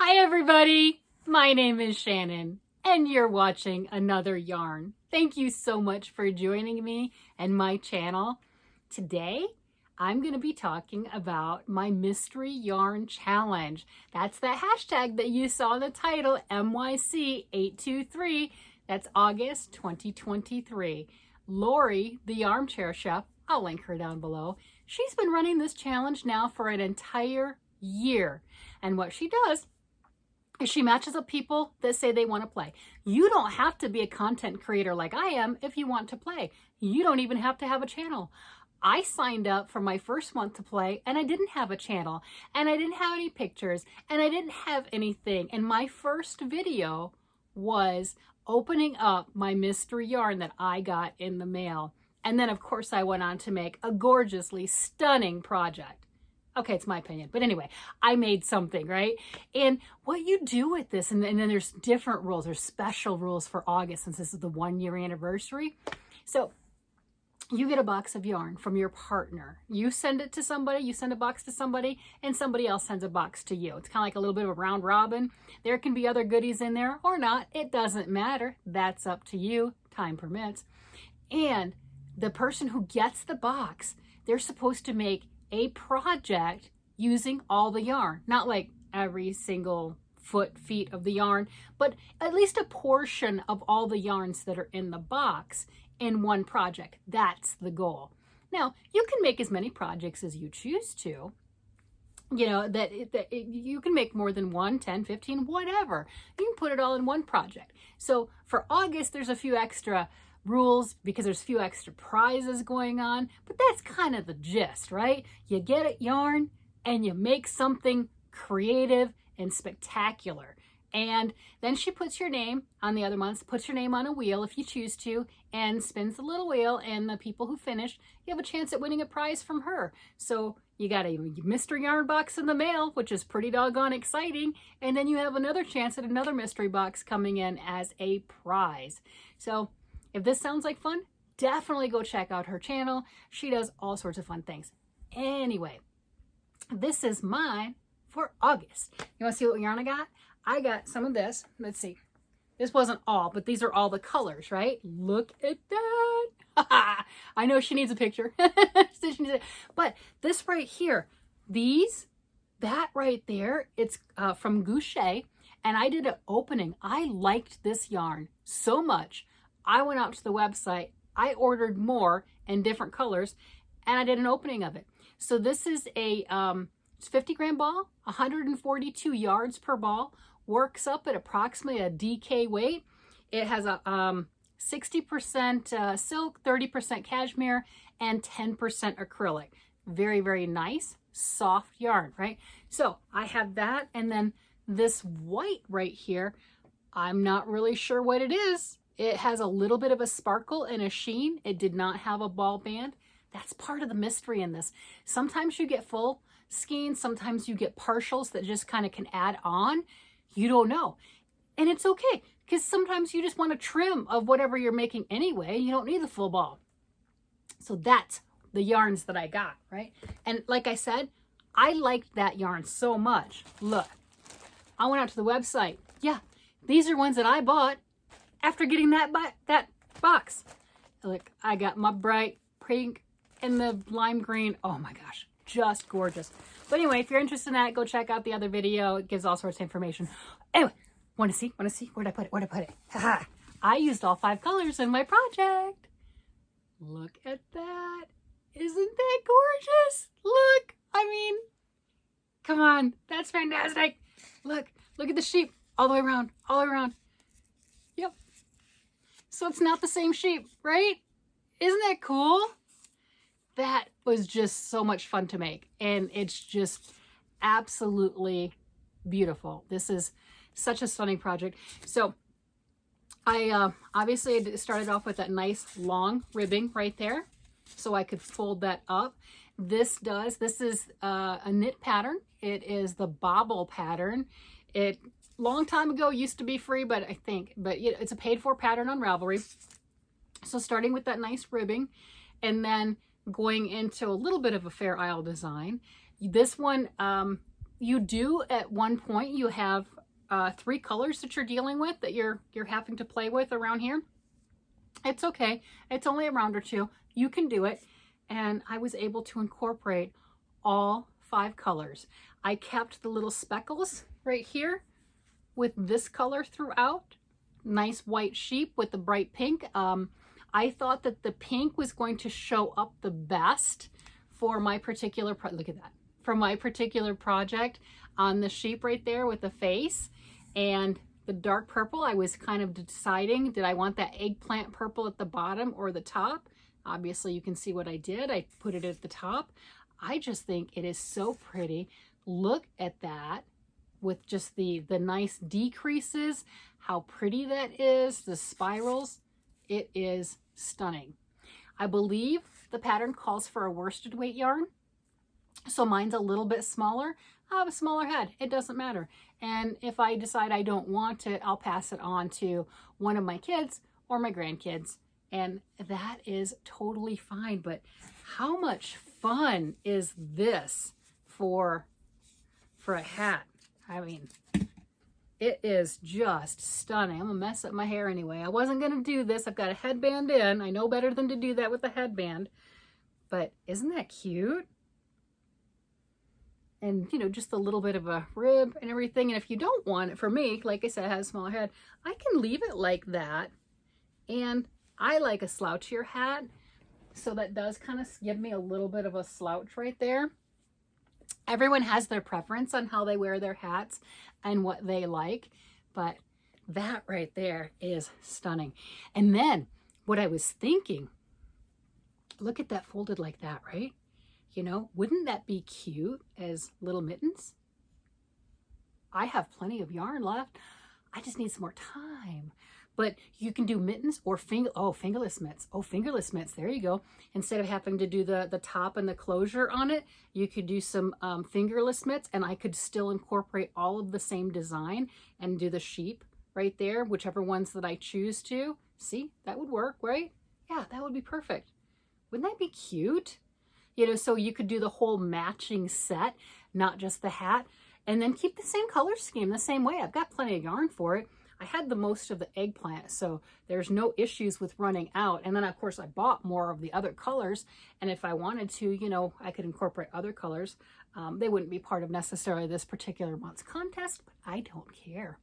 Hi everybody, my name is Shannon and you're watching another yarn. Thank you so much for joining me and my channel. Today I'm going to be talking about my mystery yarn challenge. That's the hashtag that you saw in the title, MYC823. That's August 2023. Lori, the armchair chef, I'll link her down below. She's been running this challenge now for an entire year. And what she does is she matches up people that say they want to play. You don't have to be a content creator like I am if you want to play. You don't even have to have a channel. I signed up for my first month to play and I didn't have a channel and I didn't have any pictures and I didn't have anything. And my first video was opening up my mystery yarn that I got in the mail. And then of course I went on to make a gorgeously stunning project. Okay, it's my opinion. But anyway, I made something, right? And what you do with this, and then there's different rules. There's special rules for August since this is the 1-year anniversary. So you get a box of yarn from your partner. You send it to somebody, you send a box to somebody, and somebody else sends a box to you. It's kind of like a little bit of a round robin. There can be other goodies in there or not. It doesn't matter. That's up to you. Time permits. And the person who gets the box, they're supposed to make a project using all the yarn. Not like every single feet of the yarn, but at least a portion of all the yarns that are in the box in one project. That's the goal. Now, you can make as many projects as you choose to. You know, you can make more than 1, 10, 15, whatever. You can put it all in one project. So for August, there's a few extra rules because there's a few extra prizes going on, but that's kind of the gist, right? You get it yarn and you make something creative and spectacular. And then she puts your name on the other months, puts your name on a wheel if you choose to, and spins the little wheel, and the people who finish, you have a chance at winning a prize from her. So you got a mystery yarn box in the mail, which is pretty doggone exciting, and then you have another chance at another mystery box coming in as a prize. So if this sounds like fun, definitely go check out her channel. She does all sorts of fun things. Anyway, this is mine for August. You want to see what yarn I got? I got some of this. Let's see. This wasn't all, but these are all the colors, right? Look at that. I know she needs a picture. But this right here, that right there, it's from Goucher, and I did an opening. I liked this yarn so much. I went out to the website, I ordered more in different colors, and I did an opening of it. So this is a 50-gram ball, 142 yards per ball, works up at approximately a DK weight. It has a 60% silk, 30% cashmere, and 10% acrylic. Very, very nice, soft yarn, right? So I have that, and then this white right here, I'm not really sure what it is. It has a little bit of a sparkle and a sheen. It did not have a ball band. That's part of the mystery in this. Sometimes you get full skeins, sometimes you get partials that just kind of can add on. You don't know. And it's okay, because sometimes you just want a trim of whatever you're making anyway. You don't need the full ball. So that's the yarns that I got, right? And like I said, I liked that yarn so much. Look, I went out to the website. Yeah, these are ones that I bought after getting that box. Look, I got my bright pink and the lime green. Oh my gosh, just gorgeous. But anyway, if you're interested in that, go check out the other video. It gives all sorts of information. Anyway, want to see? Where'd I put it? Where'd I put it? Haha. I used all 5 colors in my project. Look at that. Isn't that gorgeous? Look, I mean, come on. That's fantastic. Look at the sheep all the way around, all the way around. Yep. So it's not the same sheep, right? Isn't that cool? That was just so much fun to make, and it's just absolutely beautiful. This is such a stunning project. So I obviously started off with that nice long ribbing right there, so I could fold that up. This is a knit pattern. It is the Baa-ble pattern. It long time ago used to be free, but it's a paid for pattern on Ravelry. So starting with that nice ribbing and then going into a little bit of a Fair Isle design. This one you do at one point, you have 3 colors that you're dealing with, that you're having to play with around here. It's okay. It's only a round or 2. You can do it. And I was able to incorporate all 5 colors. I kept the little speckles right here with this color throughout. Nice white sheep with the bright pink. I thought that the pink was going to show up the best for my particular, look at that, for my particular project on the sheep right there with the face. And the dark purple, I was kind of deciding, did I want that eggplant purple at the bottom or the top? Obviously you can see what I did. I put it at the top. I just think it is so pretty. Look at that with just the nice decreases, how pretty that is, the spirals. It is stunning. I believe the pattern calls for a worsted weight yarn. So mine's a little bit smaller. I have a smaller head. It doesn't matter. And if I decide I don't want it, I'll pass it on to one of my kids or my grandkids. And that is totally fine. But how much fun is this for a hat? I mean, it is just stunning. I'm gonna mess up my hair anyway. I wasn't gonna do this. I've got a headband in. I know better than to do that with a headband. But isn't that cute? And, you know, just a little bit of a rib and everything. And if you don't want it, for me, like I said, I have a smaller head, I can leave it like that. And I like a slouchier hat. So that does kind of give me a little bit of a slouch right there. Everyone has their preference on how they wear their hats and what they like. But that right there is stunning. And then what I was thinking, look at that folded like that, right? You know, wouldn't that be cute as little mittens? I have plenty of yarn left. I just need some more time. But you can do mittens or fingerless mitts. Oh, fingerless mitts, there you go. Instead of having to do the top and the closure on it, you could do some fingerless mitts, and I could still incorporate all of the same design and do the sheep right there, whichever ones that I choose to. See, that would work, right? Yeah, that would be perfect. Wouldn't that be cute? You know, so you could do the whole matching set, not just the hat, and then keep the same color scheme the same way. I've got plenty of yarn for it. I had the most of the eggplant, so there's no issues with running out. And then, of course, I bought more of the other colors, and if I wanted to, you know, I could incorporate other colors. They wouldn't be part of necessarily this particular month's contest, but I don't care.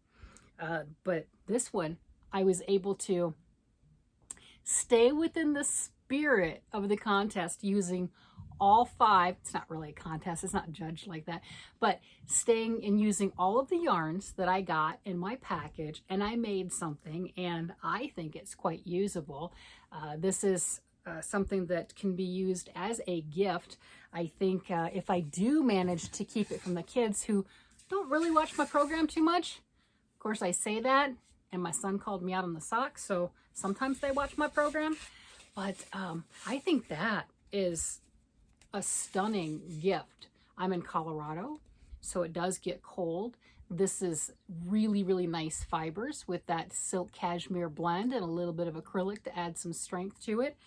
But this one, I was able to stay within the spirit of the contest using all 5. It's not really a contest, it's not judged like that, but staying and using all of the yarns that I got in my package, and I made something, and I think it's quite usable. This is something that can be used as a gift. I think if I do manage to keep it from the kids who don't really watch my program too much, of course I say that, and my son called me out on the socks, so sometimes they watch my program, but I think that is a stunning gift. I'm in Colorado, so it does get cold. This is really, really nice fibers with that silk cashmere blend and a little bit of acrylic to add some strength to it.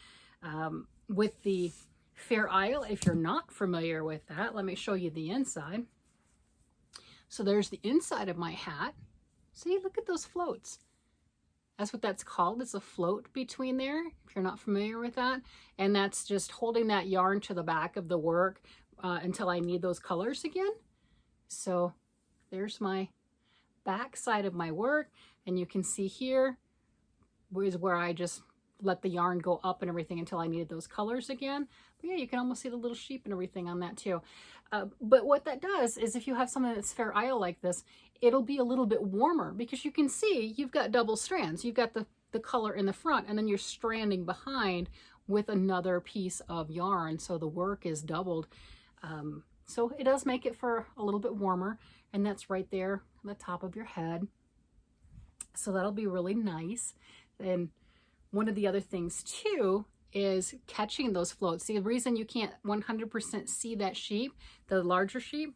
With the Fair Isle, if you're not familiar with that, let me show you the inside. So there's the inside of my hat. See, look at those floats. That's what that's called. It's a float between there, if you're not familiar with that. And that's just holding that yarn to the back of the work until I need those colors again. So there's my back side of my work. And you can see here is where I just let the yarn go up and everything until I needed those colors again. But yeah, you can almost see the little sheep and everything on that too. But what that does is if you have something that's Fair Isle like this, it'll be a little bit warmer because you can see you've got double strands. You've got the color in the front, and then you're stranding behind with another piece of yarn. So the work is doubled. So it does make it for a little bit warmer, and that's right there on the top of your head. So that'll be really nice. And one of the other things too is catching those floats. See, the reason you can't 100% see that sheep, the larger sheep,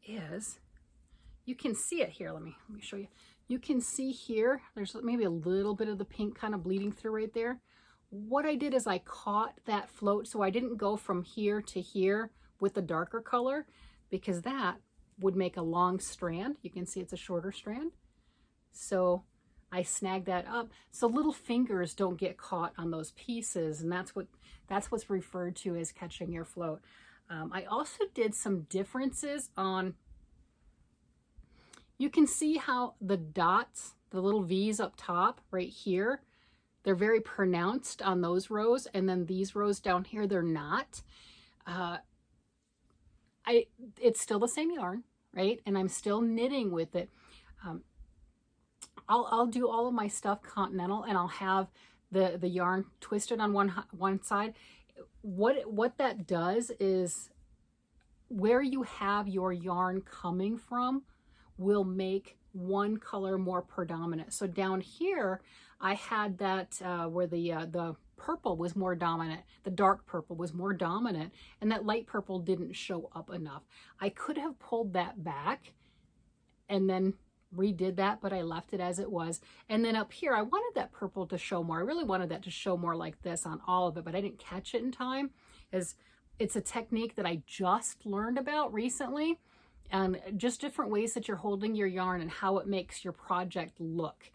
is you can see it here. Let me show you. You can see here, there's maybe a little bit of the pink kind of bleeding through right there. What I did is I caught that float, so I didn't go from here to here with the darker color, because that would make a long strand. You can see it's a shorter strand. So I snag that up so little fingers don't get caught on those pieces, and that's what's referred to as catching your float. I also did some differences on, you can see how the dots, the little V's up top right here, they're very pronounced on those rows, and then these rows down here, they're not. It's still the same yarn, right? And I'm still knitting with it. I'll do all of my stuff continental, and I'll have the yarn twisted on one side. What that does is where you have your yarn coming from will make one color more predominant. So down here, I had that where the purple was more dominant, the dark purple was more dominant, and that light purple didn't show up enough. I could have pulled that back and then redid that, but I left it as it was. And then up here, I wanted that purple to show more. I really wanted that to show more like this on all of it, but I didn't catch it in time, as it's a technique that I just learned about recently, and just different ways that you're holding your yarn and how it makes your project look.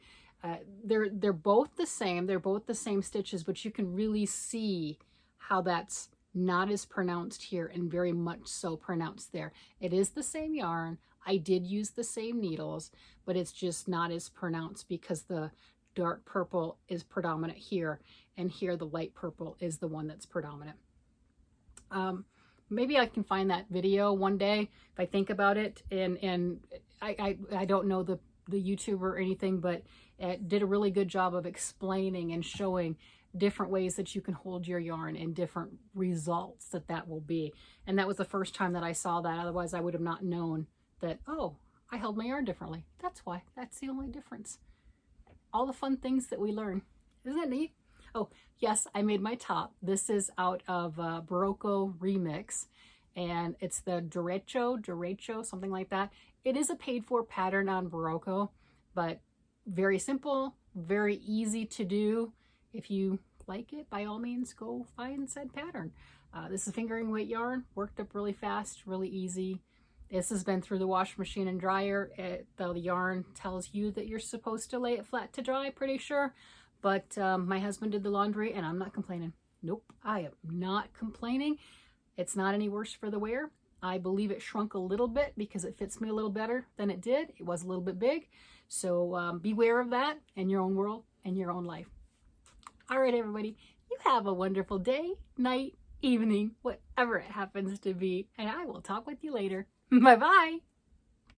They're both the same. They're both the same stitches, but you can really see how that's not as pronounced here and very much so pronounced there. It is the same yarn. I did use the same needles, but it's just not as pronounced because the dark purple is predominant here, and here the light purple is the one that's predominant. Maybe I can find that video one day if I think about it, and I don't know the YouTuber or anything, but it did a really good job of explaining and showing different ways that you can hold your yarn and different results that will be. And that was the first time that I saw that. Otherwise, I would have not known that, oh, I held my yarn differently. That's why. That's the only difference. All the fun things that we learn. Isn't that neat? Oh, yes, I made my top. This is out of Barocco Remix, and it's the Derecho, something like that. It is a paid-for pattern on Barocco, but very simple, very easy to do. If you like it, by all means, go find said pattern. This is fingering weight yarn, worked up really fast, really easy. This has been through the wash machine and dryer. The yarn tells you that you're supposed to lay it flat to dry, pretty sure. But my husband did the laundry, and I'm not complaining. Nope, I am not complaining. It's not any worse for the wear. I believe it shrunk a little bit because it fits me a little better than it did. It was a little bit big. So beware of that in your own world and your own life. All right, everybody, you have a wonderful day, night, evening, whatever it happens to be, and I will talk with you later. Bye-bye.